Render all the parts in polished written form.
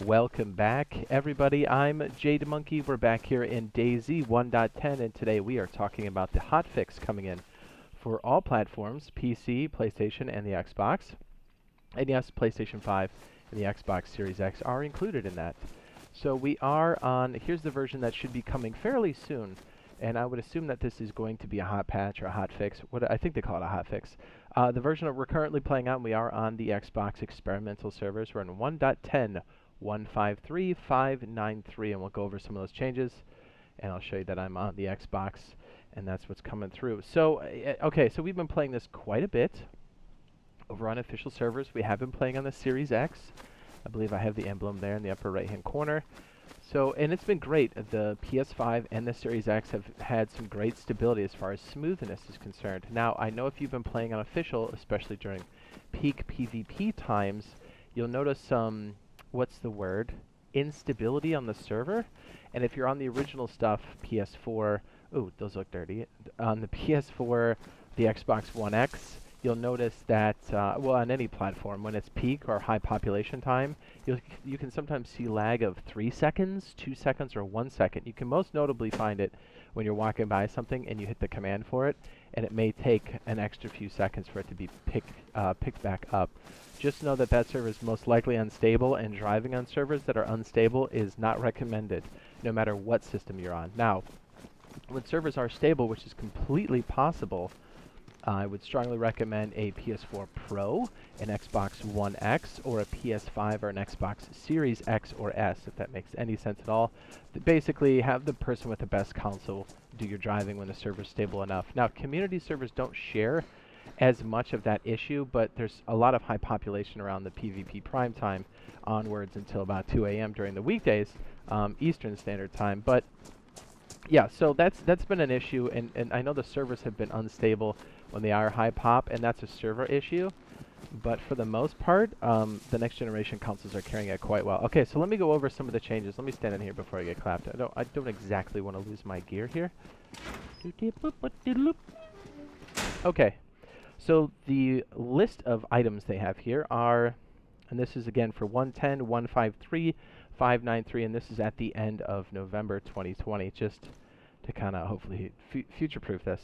Welcome back, everybody. I'm JDeMonkey. We're back here in DayZ 1.10, and today we are talking about the hotfix coming in for all platforms, PC, PlayStation, and the Xbox. And yes, PlayStation 5 and the Xbox Series X are included in that. So we are on, here's the version that should be coming fairly soon, and I would assume that this is going to be a hot patch or a hot fix. What I think they call it a hot fix. The version that we're currently playing on, we are on the Xbox experimental servers. We're in 1.10. 153.593, and we'll go over some of those changes, and I'll show you that I'm on the Xbox, and that's what's coming through. So, okay, so we've been playing this quite a bit over on official servers. We have been playing on the Series X. I believe I have the emblem there in the upper right-hand corner. So, and it's been great. The PS5 and the Series X have had some great stability as far as smoothness is concerned. Now, I know if you've been playing on official, especially during peak PvP times, you'll notice some what's the word? Instability on the server. And if you're on the original stuff, PS4, ooh, those look dirty. On the PS4, the Xbox One X, you'll notice that, well, on any platform, when it's peak or high population time, you can sometimes see lag of 3 seconds, 2 seconds, or 1 second. You can most notably find it when you're walking by something and you hit the command for it, and it may take an extra few seconds for it to be picked back up. Just know that that server is most likely unstable, and driving on servers that are unstable is not recommended, no matter what system you're on. Now, when servers are stable, which is completely possible, I would strongly recommend a PS4 Pro, an Xbox One X, or a PS5 or an Xbox Series X or S, if that makes any sense at all. Basically, have the person with the best console do your driving when the server's stable enough. Now, community servers don't share as much of that issue, but there's a lot of high population around the PvP prime time onwards until about 2 a.m. during the weekdays, Eastern Standard Time. But yeah, so that's been an issue, and I know the servers have been unstable when they are high pop, and that's a server issue. But for the most part, the next generation consoles are carrying it quite well. Okay, so let me go over some of the changes. Let me stand in here before I get clapped. I don't exactly want to lose my gear here. Okay, so the list of items they have here are, and this is again for 110, 153, 593, and this is at the end of November 2020, just to kind of hopefully future-proof this.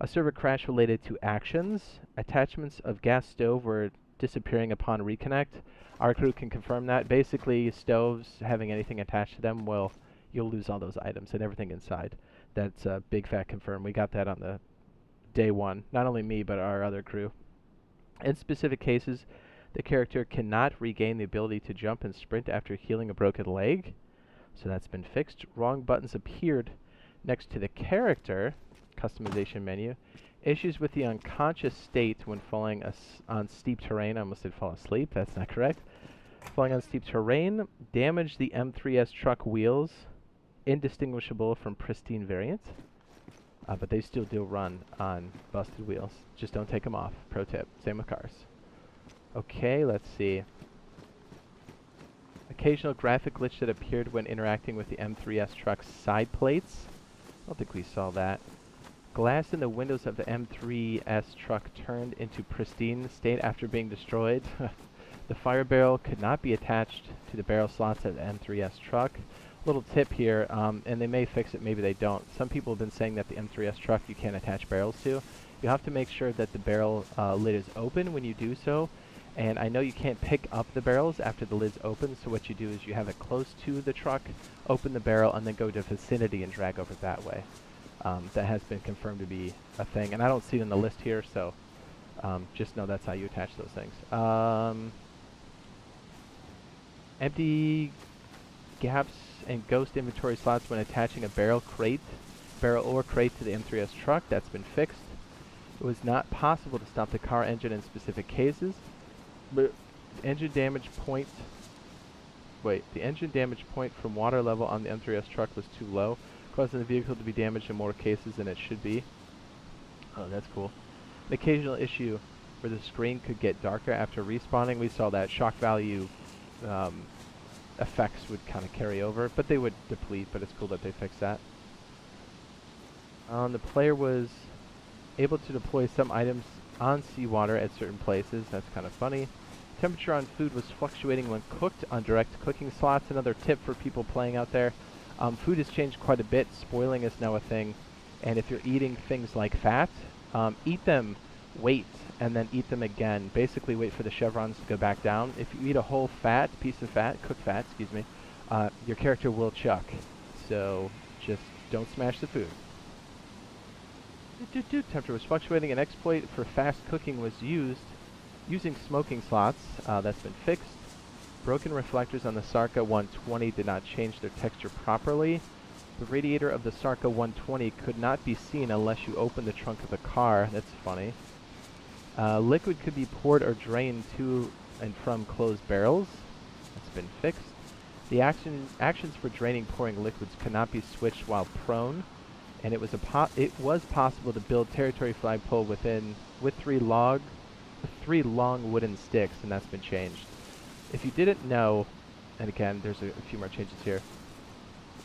A server crash related to actions. Attachments of gas stove were disappearing upon reconnect. Our crew can confirm that. Basically, stoves having anything attached to them, well, you'll lose all those items and everything inside. That's a big fat confirm. We got that on the day one. Not only me, but our other crew. In specific cases, the character cannot regain the ability to jump and sprint after healing a broken leg. So that's been fixed. Wrong buttons appeared next to the character customization menu. Issues with the unconscious state when falling on steep terrain. I almost did fall asleep. That's not correct. Falling on steep terrain. Damage the M3S truck wheels. Indistinguishable from pristine variant. But they still do run on busted wheels. Just don't take them off. Pro tip. Same with cars. Okay, let's see. Occasional graphic glitch that appeared when interacting with the M3S truck's side plates. I don't think we saw that. Glass in the windows of the M3S truck turned into pristine state after being destroyed. The fire barrel could not be attached to the barrel slots of the M3S truck. Little tip here, and they may fix it, maybe they don't. Some people have been saying that the M3S truck you can't attach barrels to. You have to make sure that the barrel lid is open when you do so. And I know you can't pick up the barrels after the lid's open, so what you do is you have it close to the truck, open the barrel, and then go to vicinity and drag over that way. That has been confirmed to be a thing, and I don't see it in the list here, so just know that's how you attach those things. Empty gaps and ghost inventory slots when attaching a barrel or crate to the M3S truck. That's been fixed. It was not possible to stop the car engine in specific cases. But engine damage point. Wait, the engine damage point from water level on the M3S truck was too low, causing the vehicle to be damaged in more cases than it should be. Oh, that's cool. An occasional issue where the screen could get darker after respawning. We saw that shock value effects would kind of carry over, but they would deplete, but it's cool that they fixed that. The player was able to deploy some items on seawater at certain places. That's kind of funny. Temperature on food was fluctuating when cooked on direct cooking slots. Another tip for people playing out there. Food has changed quite a bit. Spoiling is now a thing. And if you're eating things like fat, eat them, wait, and then eat them again. Basically wait for the chevrons to go back down. If you eat a whole piece of fat, cooked fat, excuse me, your character will chuck. So just don't smash the food. Temperature was fluctuating. An exploit for fast cooking was using smoking slots. That's been fixed. Broken reflectors on the Sarka 120 did not change their texture properly. The radiator of the Sarka 120 could not be seen unless you opened the trunk of the car. That's funny. Liquid could be poured or drained to and from closed barrels. That's been fixed. The actions for draining pouring liquids could not be switched while prone, and it was possible to build territory flagpole with three long wooden sticks, and that's been changed. If you didn't know, and again, there's a few more changes here.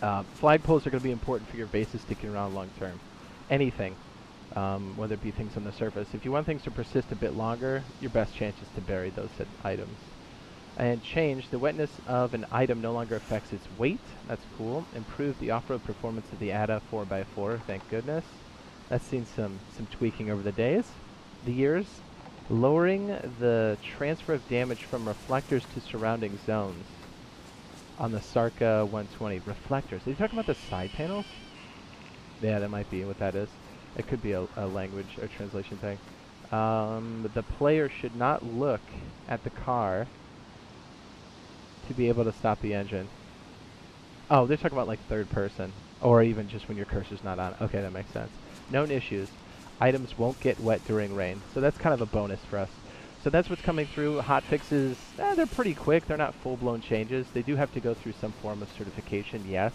Flagpoles are going to be important for your bases sticking around long term. Anything, whether it be things on the surface. If you want things to persist a bit longer, your best chance is to bury those said items. And change, the wetness of an item no longer affects its weight. That's cool. Improve the off-road performance of the ADA 4x4, thank goodness. That's seen some tweaking over the years. Lowering the transfer of damage from reflectors to surrounding zones. On the Sarka 120, reflectors. Are you talking about the side panels? Yeah, that might be what that is. It could be a language or translation thing. The player should not look at the car to be able to stop the engine. Oh, they're talking about like third person, or even just when your cursor's not on. Okay, that makes sense. Known issues. Items won't get wet during rain. So that's kind of a bonus for us. So that's what's coming through. Hotfixes, they're pretty quick. They're not full-blown changes. They do have to go through some form of certification, yes,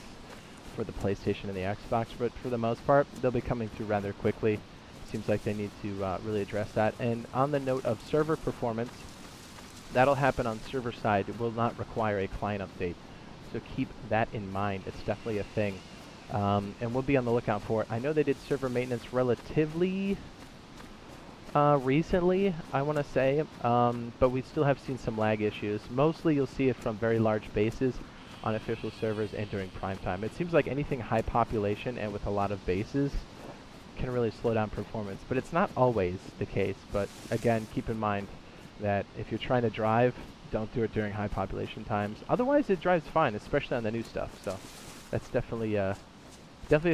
for the PlayStation and the Xbox, but for the most part, they'll be coming through rather quickly. Seems like they need to really address that. And on the note of server performance, that'll happen on server side. It will not require a client update. So keep that in mind. It's definitely a thing. And we'll be on the lookout for it. I know they did server maintenance relatively recently, I want to say, but we still have seen some lag issues. Mostly you'll see it from very large bases on official servers and during prime time. It seems like anything high population and with a lot of bases can really slow down performance, but it's not always the case. But again, keep in mind that if you're trying to drive, don't do it during high population times. Otherwise it drives fine, especially on the new stuff. So that's definitely a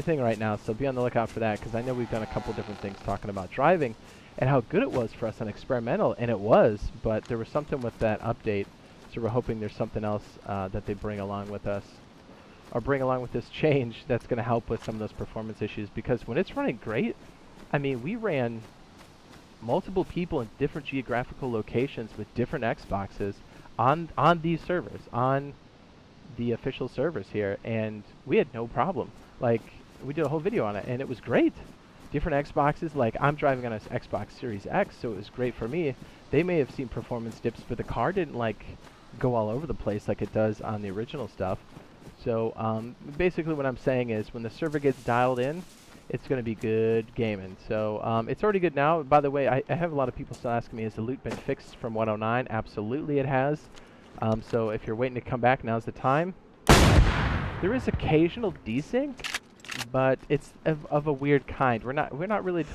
thing right now, so be on the lookout for that, because I know we've done a couple different things talking about driving and how good it was for us on experimental, and it was, but there was something with that update, so we're hoping there's something else that they bring along with us, or bring along with this change that's going to help with some of those performance issues, because when it's running great, I mean, we ran multiple people in different geographical locations with different Xboxes on these servers, on the official servers here, and we had no problem. Like, we did a whole video on it, and it was great. Different Xboxes, like, I'm driving on an Xbox Series X, so it was great for me. They may have seen performance dips, but the car didn't, like, go all over the place like it does on the original stuff. So, basically what I'm saying is, when the server gets dialed in, it's going to be good gaming. So, it's already good now. By the way, I have a lot of people still asking me, has the loot been fixed from 109? Absolutely it has. So, if you're waiting to come back, now's the time. There is occasional desync, but it's of a weird kind. We're not really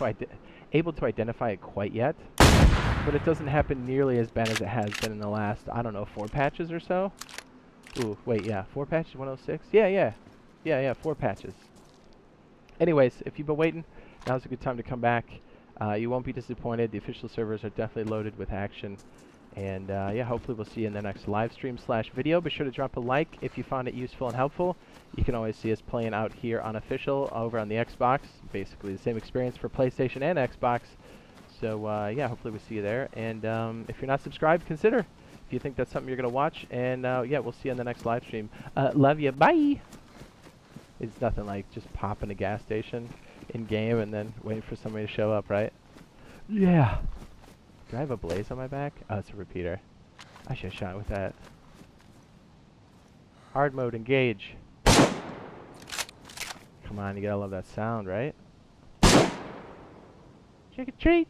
able to identify it quite yet, but it doesn't happen nearly as bad as it has been in the last, I don't know, 4 patches or so. Ooh, wait, yeah, 4 patches, 106? Yeah, 4 patches. Anyways, if you've been waiting, now's a good time to come back. You won't be disappointed. The official servers are definitely loaded with action. And yeah, hopefully we'll see you in the next live stream / video. Be sure to drop a like if you found it useful and helpful. You can always see us playing out here on official over on the Xbox. Basically the same experience for PlayStation and Xbox. So yeah, hopefully we'll see you there. And if you're not subscribed, consider if you think that's something you're going to watch. And yeah, we'll see you in the next live stream. Love you. Bye! It's nothing like just popping a gas station in game and then waiting for somebody to show up, right? Yeah. Do I have a blaze on my back? Oh, it's a repeater. I should have shot with that. Hard mode, engage. Come on, you gotta love that sound, right? Trick or treat!